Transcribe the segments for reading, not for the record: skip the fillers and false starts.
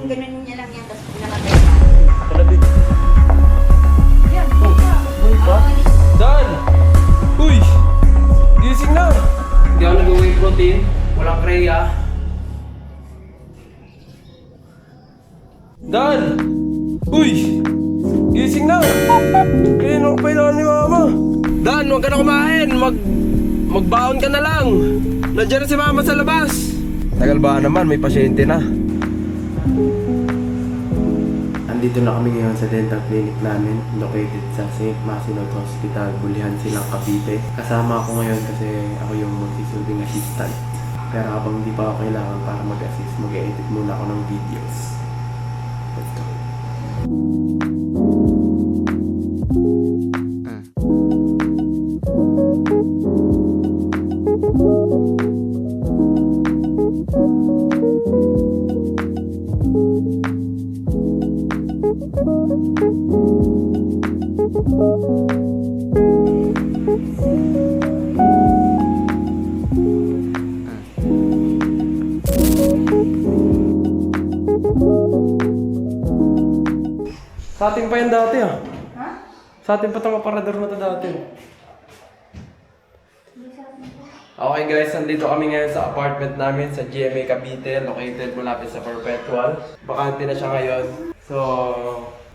ganun niya lang yan, tapos pinakatay na. Kalabit. Yan, Uy pa? Dan! Uy! Gising na! Hindi ako nag-whey protein. Walang kreya. Dan! Uy! Gising na! Kailan ako kailangan ni mama? Dan, huwag ka na kumain! Magbaon ka na lang! Nandiyan na si mama sa labas! Tagal ba naman? May pasyente na. Andito na kami ngayon sa dental clinic namin, located sa St. Masinot Hospital, Bulihan Silang, Cavite. Kasama ako ngayon kasi ako yung magsisilbing assistant. Pero habang hindi pa ako kailangan para mag-assist, mag-edit muna ako ng videos. Let's go. Sa atin pa yan dati ah. Ha? Sa atin pa itong aparador na ito dati. Okay guys, nandito kami ngayon sa apartment namin sa GMA Cavite, located malapit sa Perpetual. Bakante na siya ngayon. So,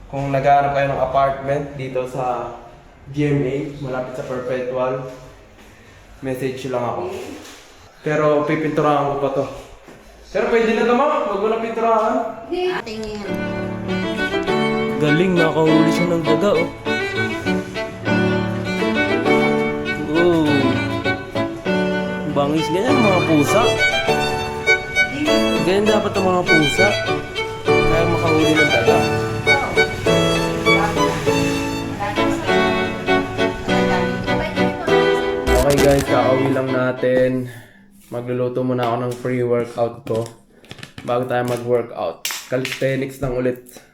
kung naghahanap kayo ng apartment dito sa GMA, malapit sa Perpetual, message lang ako. Pero pipinturahan ko pa to. Pero pwede na naman, huwag mo na pinturahan. Tingin. Galing, nakahuli siya ng daga, oh. Oh. Bangis ganyan, mga pusa. Ganyan dapat ang mga pusa. Kaya makahuli ng daga. Okay guys, kakauwi lang natin. Magluluto muna ako ng pre-workout ko bago tayo mag-workout. Calisthenics lang ulit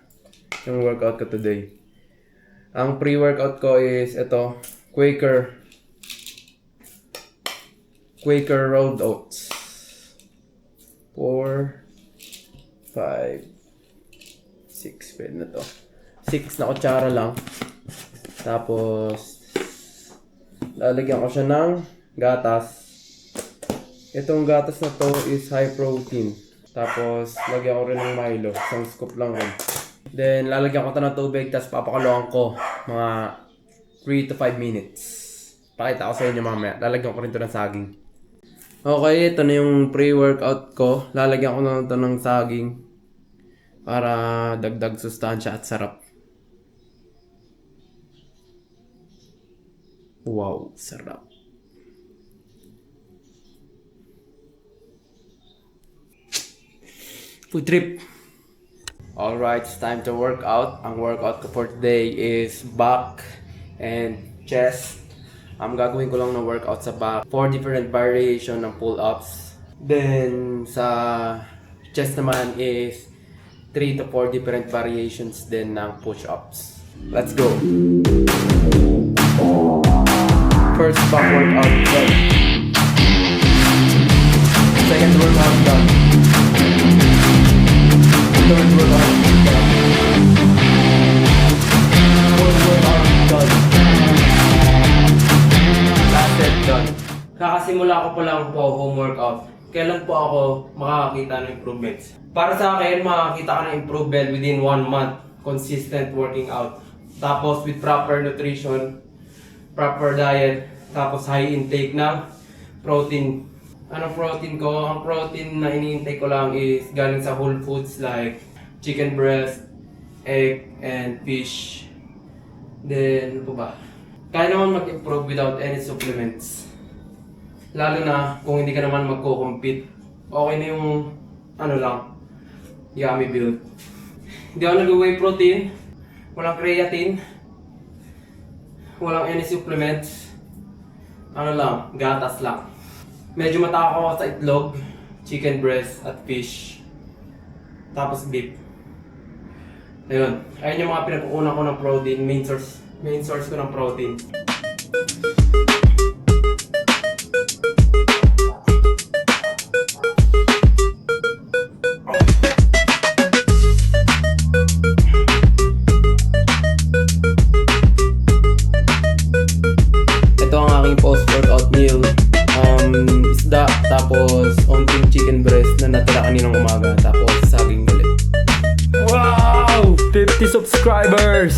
yung workout ko today. Ang pre-workout ko is ito, Quaker rolled oats. 4, 5, 6, pwede na to. 6 na kutsara lang. Tapos lalagyan ko siya ng gatas. Itong gatas na to is high protein. Tapos lagyan ko rin ng Milo, isang scoop lang rin. Then, lalagyan ko ito ng tubig, tapos papakuluan ko mga 3 to 5 minutes. Pakita ko sa inyo mamaya. Lalagyan ko rin ito ng saging. Okay, ito na yung pre-workout ko. Lalagyan ko na ito ng saging para dagdag sustansya at sarap. Wow, sarap. Food trip. Alright, it's time to work out. Ang workout ko for today is back and chest. Ang gagawin ko lang ng workout sa back. 4 different variation ng pull-ups. Then, sa chest naman is 3 to 4 different variations din ng push-ups. Let's go! First back workout done. Second workout done. Third workout done. Fourth workout done. Last set done. Kakasimula ko pa lang po home workout. Kailan po ako makakakita ng improvements? Para sa akin, makakakita ka ng improvement within 1 month. Consistent working out. Tapos with proper nutrition, proper diet, tapos high intake ng protein. Anong protein ko? Ang protein na ini-intake ko lang is galing sa whole foods like chicken breast, egg, and fish. Then, ano ba? Kaya naman mag-improve without any supplements. Lalo na kung hindi ka naman magko-compete. Okay na yung, ano lang, yummy build. Hindi ako nag-whey protein, walang creatine, walang any supplements. Ano lang, gatas lang. Medyo mataka ako sa itlog, chicken breast, at fish. Tapos beef. Ayun. Ayun yung mga pinagkukunan ko ng protein, main source ko ng protein. aking post-workout meal. Isda, tapos onting chicken breast na natira kaninang umaga, tapos saging ulit. Wow! 50 subscribers!